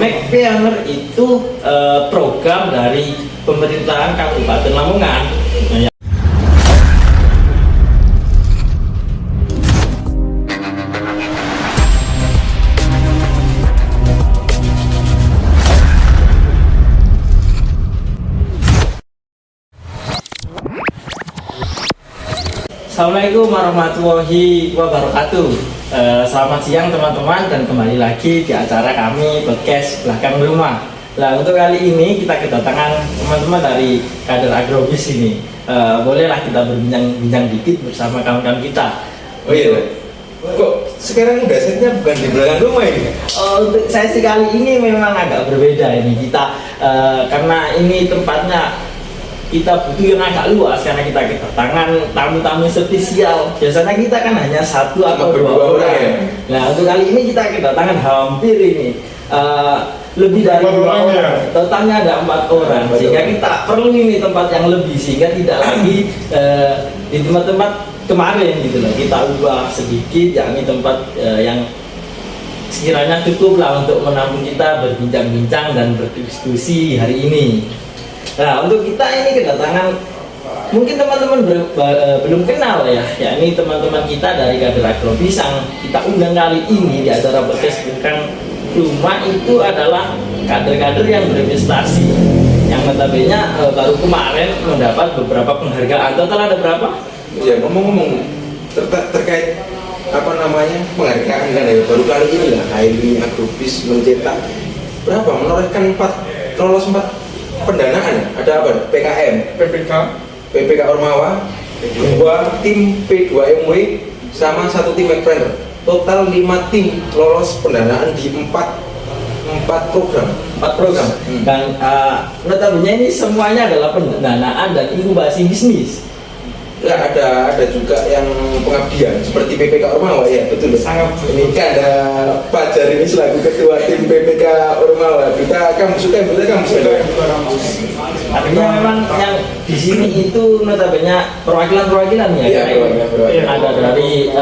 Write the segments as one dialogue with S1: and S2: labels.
S1: Make Pioneer itu program dari pemerintahan Kabupaten Lamongan. Nah, Assalamualaikum warahmatullahi wabarakatuh. Selamat siang teman-teman, dan kembali lagi di acara kami podcast Belakang Rumah. Nah, untuk kali ini kita kedatangan teman-teman dari kader agrobis ini. Bolehlah kita berbincang-bincang dikit bersama kawan-kawan kita.
S2: Oh iya, kok sekarang udah setnya bukan di belakang rumah ini?
S1: Untuk sesi kali ini memang agak berbeda ini kita, karena ini tempatnya kita butuh yang agak luas karena kita kedatangan tamu-tamu spesial. Biasanya kita kan hanya satu atau dua orang.
S2: Ya?
S1: Nah, untuk kali ini kita kedatangan hampir ini lebih dari 2 orang. Totalnya ada 4 orang. Sehingga kita perlu ini tempat yang lebih, sehingga tidak lagi di tempat-tempat kemarin gitu loh. Kita ubah sedikit, yakni tempat yang sekiranya cukup lah untuk menampung kita berbincang-bincang dan berdiskusi hari ini. Nah, untuk kita ini kedatangan, mungkin teman-teman belum kenal ya, yakni teman-teman kita dari kader agrobis yang kita undang kali ini di acara podcast Belakang Rumah itu adalah kader-kader yang berprestasi, yang notabene baru kemarin mendapat beberapa penghargaan. Total ada berapa?
S2: Ya, ngomong-ngomong terkait apa namanya penghargaan kan ya, baru kali ini lah HMI agrobis mencetak berapa, menorehkan 4 pendanaan ya? Ada apa? PKM, PPK Ormawa, 2 tim P2MW sama 1 tim Ekpreneur. Total 5 tim lolos pendanaan di 4 program.
S1: 4 program. Dan notabene ini semuanya adalah pendanaan dan inkubasi bisnis.
S2: Ya, ada juga yang pengabdian seperti PPK Ormawa ya, betul. Sangat ini kan ada Pak Jar ini selaku ketua tim PPK Ormawa. Kamu suka
S1: Artinya memang yang di sini itu notabene perwakilan ya.
S2: Iya, perwakilan.
S1: Ada dari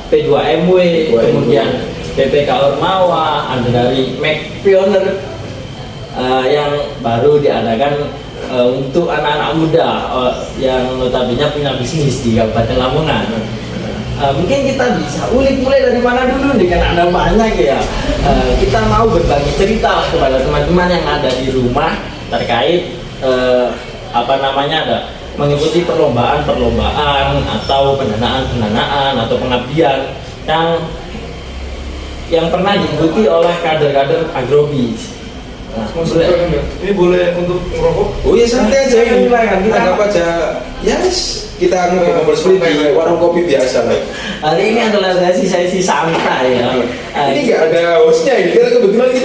S1: P2MW, kemudian PPK Ormawa, ada dari Make Pioneer yang baru diadakan untuk anak-anak muda yang notabene punya bisnis di Kabupaten Lamongan. Mungkin kita bisa ulik mulai dari mana dulu nih, kan ada banyak ya. Kita mau berbagi cerita kepada teman-teman yang ada di rumah terkait ada mengikuti perlombaan atau pendanaan atau pengabdian yang pernah diikuti oleh kader-kader agrobis.
S3: Nah, ini boleh untuk merokok?
S2: Oh iya, santai aja ini. Anggap aja, yes, kita ngobrol seperti di warung kopi biasa lah.
S1: Hari ini adalah sesi santai ya.
S2: Ini nggak ada hostnya ini, karena kebetulan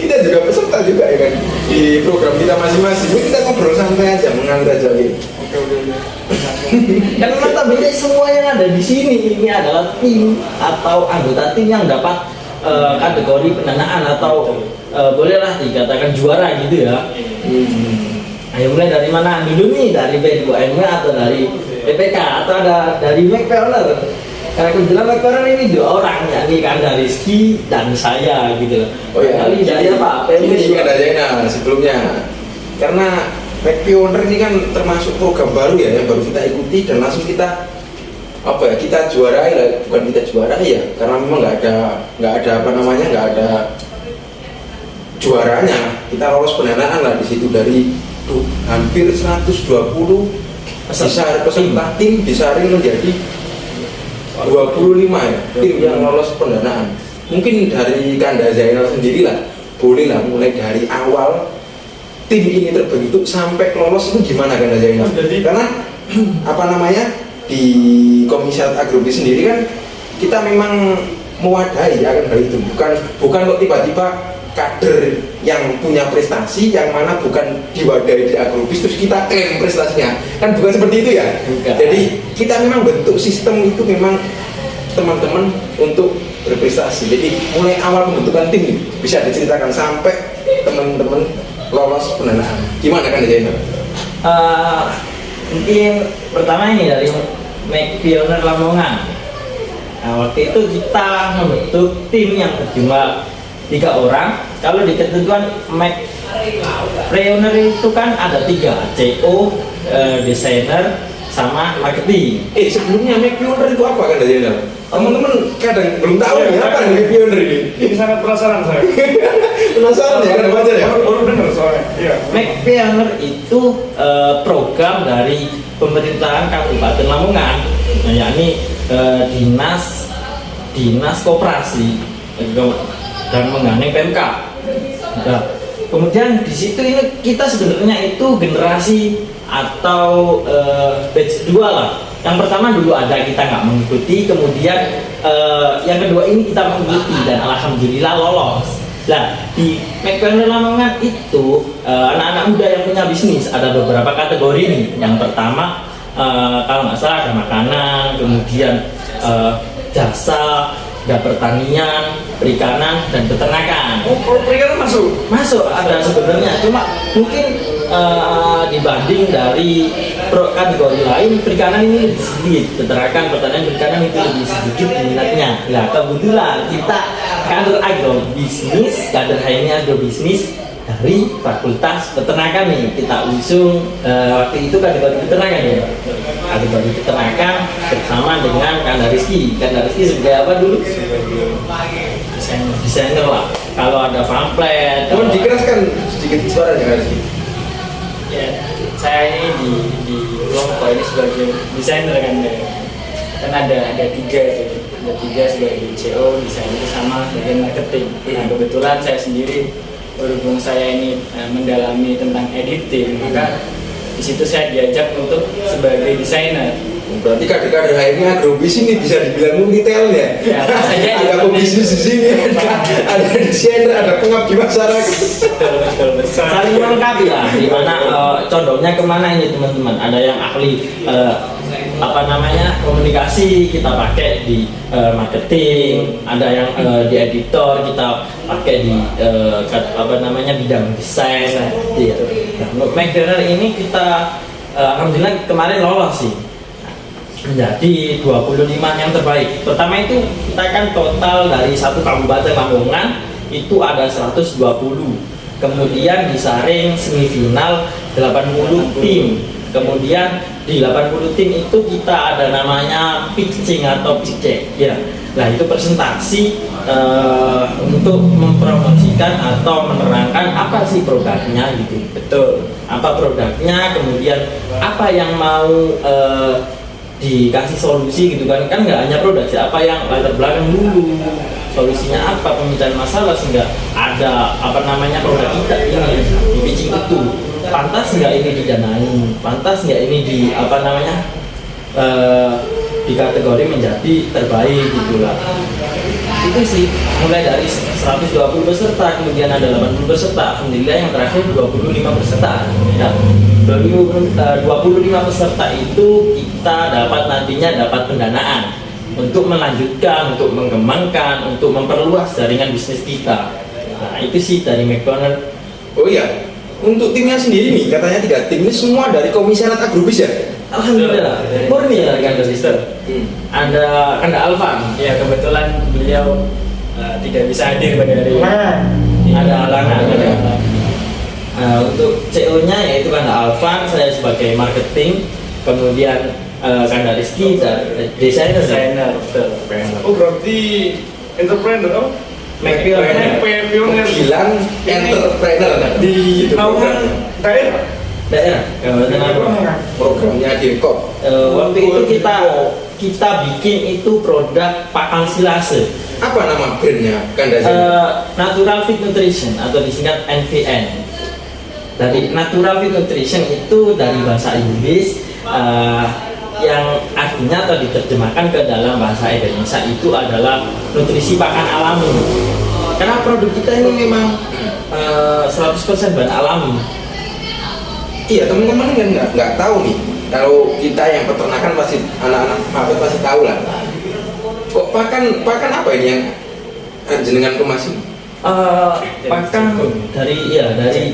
S2: kita juga peserta juga ya kan di program kita masing-masing. Ini kita ngobrol santai aja, mengalir aja ini.
S3: Oke.
S1: Karena notabene semua yang ada di sini ini adalah tim atau anggota tim yang dapat kategori pendanaan atau bolehlah dikatakan juara gitu ya. Ayo mulai dari mana dulu nih, dari P2MW atau dari PPK atau ada dari Make Pioneer? Karena kebetulan Make Pioneer ini 2 orang, yakni Kanda Rizky dan saya gitu.
S2: Oh ya,
S1: kali saya Pak
S2: ini Kanda Zainal sebelumnya. Karena Make Pioneer ini kan termasuk program baru ya, yang baru kita ikuti dan langsung kita juarai lah, bukan kita juarai ya, karena memang nggak ada juaranya. Kita lolos pendanaan lah di situ dari hampir 120 peserta tim disaring menjadi 25 ya tim yang lolos pendanaan. Mungkin dari Kanda Zainal sendiri lah, boleh lah mulai dari awal tim ini terbentuk sampai lolos itu gimana Kanda Zainal? Karena di Komisariat Agrobis sendiri kan kita memang mewadahi akan hal itu, bukan kok tiba-tiba kader yang punya prestasi yang mana bukan diwadahi di agrobis terus kita klaim prestasinya, kan bukan seperti itu ya. Jadi kita memang bentuk sistem itu memang teman-teman untuk berprestasi. Jadi mulai awal pembentukan tim bisa diceritakan sampai teman-teman lolos pendanaan gimana kan Zainal?
S1: Mungkin pertama ini dari Make Pioneer Lamongan. Nah, waktu itu kita membentuk tim yang berjumlah 3 orang. Kalau di ketentuan McPreneur itu kan ada 3, CO, desainer, sama marketing.
S2: Sebelumnya McPreneur itu apa kan Zainal? Teman-teman kadang belum tahu nih apa nih McPreneur ini.
S3: Ini sangat penasaran saya.
S2: Penasaran ya kan wajar ya?
S3: Baru dengar soalnya. Iya.
S1: McPreneur itu program dari pemerintahan Kabupaten Lamongan, yakni dinas koperasi dan menggandeng PMK. Nah, kemudian di situ ini kita sebenarnya itu generasi atau batch 2 lah. Yang pertama dulu ada kita nggak mengikuti, kemudian yang kedua ini kita mengikuti dan alhamdulillah lolos. Nah, di McPreneur Lamongan itu anak-anak muda yang punya bisnis ada beberapa kategori nih. Yang pertama kalau nggak salah ada makanan, kemudian jasa, ada pertanian, perikanan, dan peternakan.
S3: Perikanan masuk
S1: Ada sebenarnya, cuma mungkin dibanding dari kategori lain, perikanan ini lebih sedikit, peternakan, pertanian, perikanan itu lebih sedikit minatnya. Nah, kebetulan kita kader agrobisnis, kader HMI agrobisnis dari Fakultas Peternakan nih, kita usung waktu itu kategori peternakan ya, kategori peternakan bersama dengan Kanda Rizky sebagai apa dulu? Desainer lah. Kalau ada pamflet,
S2: Cuman dikeraskan sedikit suaranya Rizky.
S4: Ya, saya ini di kelompok ini sebagai desainer kan ya. Kan ada 3 itu, ada 3 sebagai CO, desainer sama bagian marketing. Nah, kebetulan saya sendiri berhubung saya ini mendalami tentang editing, maka di situ saya diajak untuk sebagai desainer.
S2: Berarti kader-kader HMI agrobis ini bisa dibilang multi-talent ya?
S4: Ya, saja
S2: ada pebisnis di sini, ada desainer, ada pengabdi masyarakat.
S4: Betul.
S1: saling melengkapi lah. Dimana condongnya kemana ini teman-teman? Ada yang ahli komunikasi, kita pakai di marketing. Ada yang di editor, kita pakai di bidang desain. Gitu. Nah, McPreneur ini kita alhamdulillah kemarin lolos sih menjadi 25 yang terbaik. Pertama itu kita kan total dari satu kabupaten Lamongan itu ada 120. Kemudian disaring semifinal 80 tim. Kemudian di 80 tim itu kita ada namanya pitching atau pitch check ya. Nah, itu presentasi untuk mempromosikan atau menerangkan apa sih produknya gitu. Betul. Apa produknya, kemudian apa yang mau dikasih solusi gitu kan nggak hanya produk sih, apa yang latar belakang dulu, solusinya apa, pemecahan masalah, sehingga ada produk kita ini di pitching itu pantas nggak ini didanai, pantas nggak ini di kategori menjadi terbaik gitulah. Itu sih mulai dari 120 peserta, kemudian ada 80 peserta, alhamdulillah yang terakhir 25 peserta. Nah, 25 peserta itu kita dapat pendanaan untuk melanjutkan, untuk mengembangkan, untuk memperluas jaringan bisnis kita. Nah, itu sih dari McPreneur.
S2: Oh iya, untuk timnya sendiri nih, katanya 3 tim ini semua dari komisaris agrobis ya?
S1: Alhamdulillah, murni ya Kanda Sister. Ada Kanda Alvan.
S4: Ya, kebetulan beliau tidak bisa hadir pada hari ini.
S1: Ada halangan. Untuk CO-nya yaitu Kanda Alvan, saya sebagai marketing, kemudian Kanda Rizky dan desainer.
S4: Betul.
S3: Oh berarti entrepreneur oh?
S1: McPreneur.
S2: Bilang entrepreneur
S3: Di Lamongan daerah.
S1: Daerah.
S2: programnya Dirkop.
S1: Waktu itu kita bikin itu produk pakan silase.
S2: Apa nama brandnya Kanda?
S1: Natural Fit Nutrition atau disingkat NVN. Dari Natural Fit Nutrition itu dari bahasa Inggris yang artinya atau diterjemahkan ke dalam bahasa Indonesia itu adalah nutrisi pakan alami. Karena produk kita ini memang 100% bahan alami.
S2: Iya, teman-teman kan nggak tahu nih. Kalau kita yang peternakan pasti anak-anak Mabet pasti tahu lah. Kok pakan apa ini yang jenengan kemas ini?
S1: Pakan dari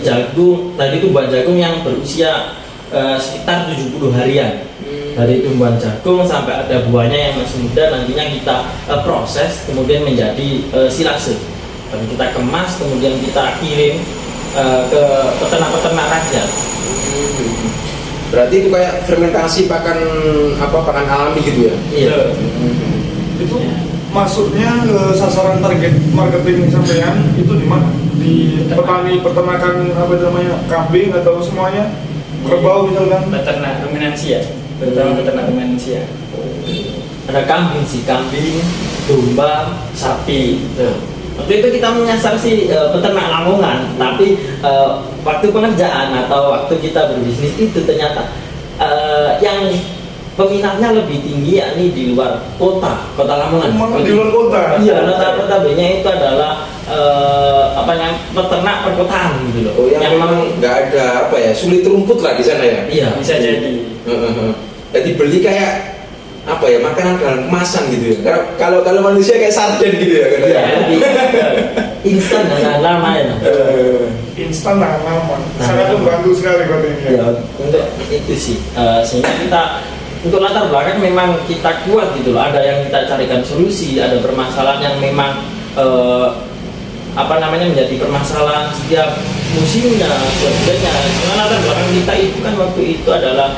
S1: jagung. Tadi itu buah jagung yang berusia sekitar 70 harian. dari tumbuhan jagung sampai ada buahnya yang masih muda, nantinya kita proses kemudian menjadi silase. Dan kita kemas kemudian kita kirim ke peternak-peternak rakyat.
S2: Berarti itu kayak fermentasi pakan alami gitu ya?
S1: Iya.
S3: Itu maksudnya sasaran target marketing sampean itu di mana? Di petani peternakan apa itu namanya, kambing atau semuanya, kerbau misalkan?
S4: Peternak ruminansia, terutama peternak ruminansia.
S1: Ada kambing sih, kambing, domba, sapi. Waktu itu kita menyasar si peternak Lamongan, tapi waktu pengerjaan atau waktu kita berbisnis itu ternyata yang peminatnya lebih tinggi yakni di luar kota Lamongan.
S3: Di luar kota?
S1: Iya, notabene itu adalah peternak perkotaan gitu loh.
S2: Oh, yang memang nggak ada sulit rumput lah di sana ya?
S1: Iya,
S4: Bisa jadi.
S2: Jadi beli kayak makanan dalam kemasan gitu ya. Kalau manusia kayak sarden gitu ya.
S1: iya, lebih instan dan lama ya.
S3: Instan tahan lama. Sangat membantu sekali buat ini.
S1: Ya, untuk itu sih, sehingga kita untuk latar belakang memang kita kuat gitu loh. Ada yang kita carikan solusi, ada permasalahan yang memang menjadi permasalahan setiap musimnya, sebagainya. Karena latar belakang kita itu kan waktu itu adalah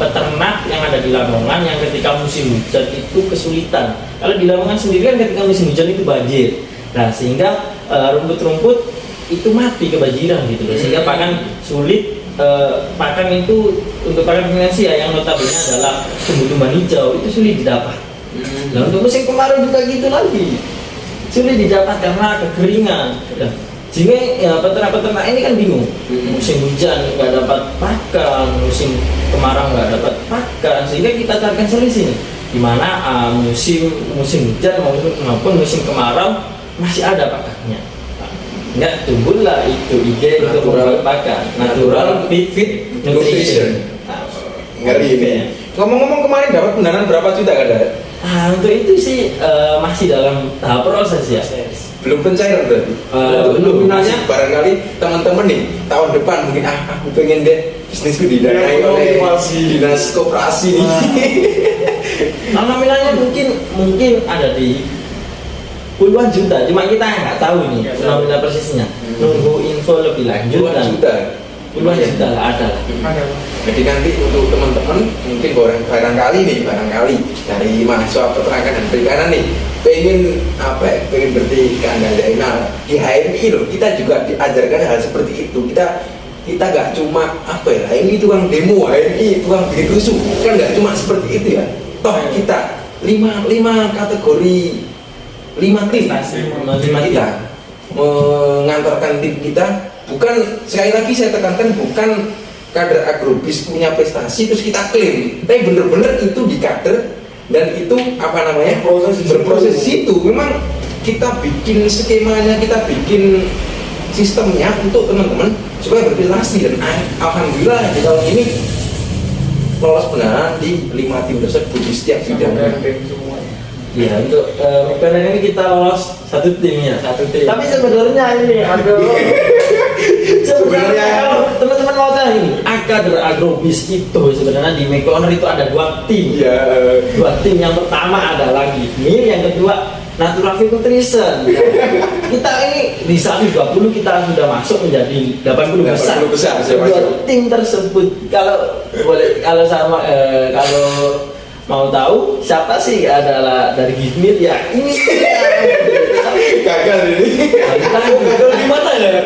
S1: peternak yang ada di Lamongan yang ketika musim hujan itu kesulitan. Kalau di Lamongan sendiri kan ketika musim hujan itu banjir. Nah, sehingga rumput-rumput itu mati kebanjiran gitu loh. Sehingga pakan sulit, pakan itu untuk pakan ruminansia yang notabene adalah tumbuh-tumbuhan hijau itu sulit didapat. Nah, untuk musim kemarau juga gitu lagi, sulit didapat karena kekeringan. Nah, sehingga peternak-peternak ini kan bingung. Musim hujan nggak dapat pakan, musim kemarau nggak dapat pakan, sehingga kita carikan solusi nih. Di mana musim hujan maupun musim kemarau masih ada pakannya. Nggak tumbuhlah itu IG untuk membuat pakan natural fit nutrition.
S2: Ngeri ini. Ngomong-ngomong kemarin dapat pendanaan berapa juta kan?
S1: Untuk itu sih masih dalam tahap proses ya.
S2: Belum pencairan berarti?
S1: Belum.
S2: Masih barangkali teman-teman nih tahun depan mungkin aku pengen deh bisnisku didanai oleh dinas koperasi nih.
S1: Nominalnya mungkin ada di puluhan juta, cuma kita nggak tahu nih nominal persisnya. Nunggu info lebih lanjut. Puluhan juta lah ada.
S2: Jadi nanti untuk teman-teman mungkin barangkali dari mahasiswa peternakan dan perikanan nih pengen berhenti kandang zainal di HMI loh, kita juga diajarkan hal seperti itu. Kita nggak cuma ini tukang demo, HMI tukang bikin rusuh, kan nggak cuma seperti itu ya. Toh kita 5 kategori 5 tim kita mengantarkan tim kita, bukan, sekali lagi saya tekankan, bukan kader agrobis punya prestasi terus kita klaim, tapi bener-bener itu di kader dan itu berproses di situ. Memang kita bikin skemanya, kita bikin sistemnya untuk teman-teman supaya berprestasi, dan alhamdulillah di tahun ini lolos pendanaan di 5 tim tersebut di setiap bidang.
S1: Ya, untuk kali ini kita lolos satu tim. Tapi sebenarnya ini sebenarnya kalau teman-teman mau tahu ini, kader agrobis itu sebenarnya di Mekoner itu ada 2 tim. Dua tim, yang pertama adalah Gifmil, yang kedua Natural Fit Nutrition. Kita ini di 120 kita sudah masuk menjadi 80 besar. Dua tim tersebut, kalau mau tahu siapa sih adalah dari Gifmil ya ini.
S2: Gagal ini.
S1: Gagal di mana ya?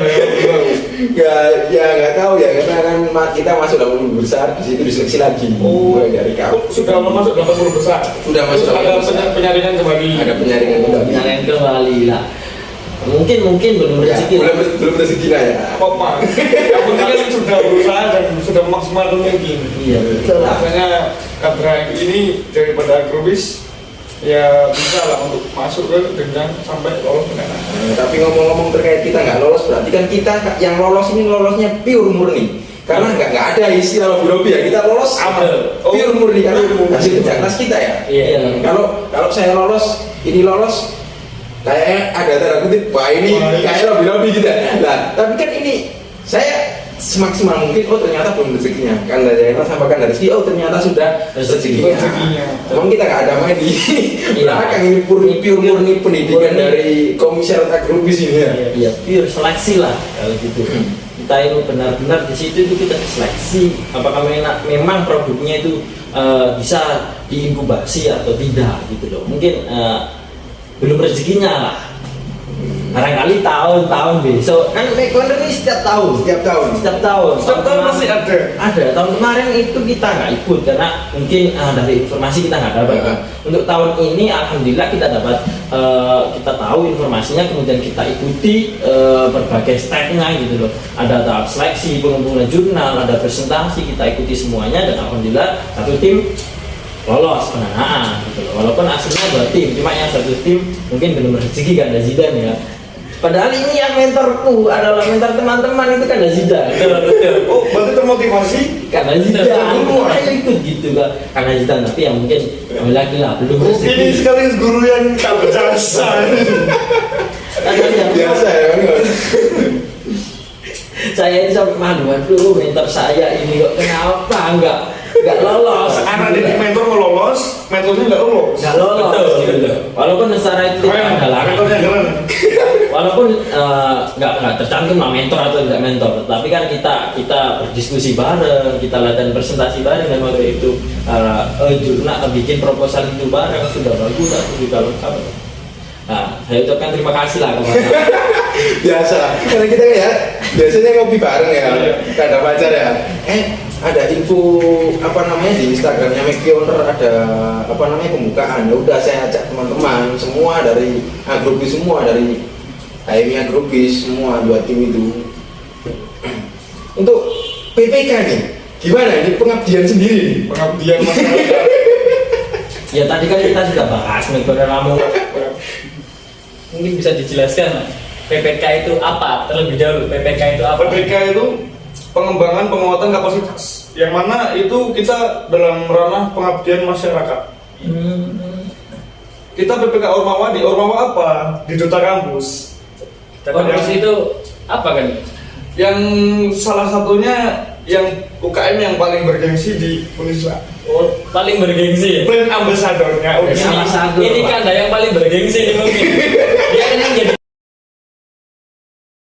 S2: Nggak tahu ya, karena kan kita masuk 80 besar, di situ diseleksi lagi. Mulai dari kamu.
S3: Sudah masuk 80 besar.
S2: Sudah masuk 80 besar.
S3: Ada penyaringan kembali.
S1: Penyaringan kembali lah. Mungkin belum rezeki.
S2: Belum rezeki lah ya.
S3: Kok mas? Yang penting kan sudah berusaha dan sudah maksimal mungkin.
S1: Iya, betul.
S3: Makanya kader ini daripada agrobis ya bisa lah untuk masuk ke jenjang sampai lolos pendanaan.
S2: Tapi ngomong-ngomong terkait kita nggak lolos, berarti kan kita yang lolos ini lolosnya pure murni. Karena nggak ada istilah lobby ya, kita lolos pure murni karena hasil kerja keras kita ya.
S1: Iya.
S2: Kalau saya lolos, ini lolos, kayaknya ada tanda kutip, wah ini kayak lobby gitu. Nah, tapi kan ini saya semaksimal mungkin, oh ternyata belum rezekinya. Kanda Zainal sama Kanda Rizky, oh ternyata sudah rezekinya. Memang kita nggak ada main di belakang, ini murni pendidikan dari komisaris agrobis ini ya.
S1: Iya, pure seleksi lah kalau gitu. Kita itu benar-benar di situ itu kita seleksi apakah memang produknya itu bisa diinkubasi atau tidak gitu loh. Mungkin belum rezekinya lah. Barangkali tahun-tahun besok kan taekwondo ini setiap tahun
S3: masih
S1: ada. Tahun kemarin itu kita nggak ikut karena mungkin dari informasi kita nggak dapat. Untuk tahun ini alhamdulillah kita dapat, kita tahu informasinya, kemudian kita ikuti berbagai stepnya gitu loh. Ada tahap seleksi, pengumpulan jurnal, ada presentasi, kita ikuti semuanya dan alhamdulillah satu tim lolos pendanaan gitu loh. Walaupun aslinya 2 tim, cuma yang satu tim mungkin belum rezeki kan ada Zidane ya. Padahal ini yang mentorku adalah mentor teman-teman itu kan ada Zidane.
S3: Oh, berarti termotivasi
S1: Karena Zidane, saya ikut gitu kan. Karena Zidane, tapi yang mungkin kami lagi lah belum
S3: ini
S1: rezeki.
S3: sekaligus guru yang tak berjasa.
S2: Biasa ya kan.
S1: Saya itu sampai malu, aduh mentor saya ini kok kenapa nggak lolos?
S3: Anak didik mentor mau lolos, mentornya nggak lolos.
S1: Nggak lolos. Gitu. Walaupun secara itu adalah
S3: mentornya keren.
S1: walaupun nggak tercantum lah mentor atau tidak mentor, tapi kan kita berdiskusi bareng, kita latihan presentasi bareng, dan waktu itu jurnal bikin proposal itu bareng sudah bagus, aku juga lengkap. Nah, saya ucapkan terima kasih lah kepada
S2: Biasa, karena kita ya biasanya ngopi bareng ya, kada pacar ya. Ada info apa namanya di Instagramnya Mekioner, ada apa namanya pembukaan. Ya udah saya ajak teman-teman semua dari agrobis, semua dari AMI agrobis, semua 2 tim itu. Untuk PPK nih, gimana? Ini pengabdian sendiri.
S3: Pengabdian masyarakat.
S1: ya tadi kan kita sudah bahas nih pada kamu.
S4: Mungkin bisa dijelaskan PPK itu apa? Terlebih dahulu PPK itu apa?
S3: PPK itu pengembangan penguatan kapasitas, yang mana itu kita dalam ranah pengabdian masyarakat. Kita PPK Ormawa, di Ormawa apa? Di Duta Kampus.
S4: Kampus itu apa kan?
S3: Yang salah satunya yang UKM yang paling bergengsi di Uniswa.
S4: Oh, paling bergengsi.
S3: Brand ambasadornya
S1: Salah satu.
S4: Ini kan ada yang paling bergengsi nih mungkin. Dia kan yang jadi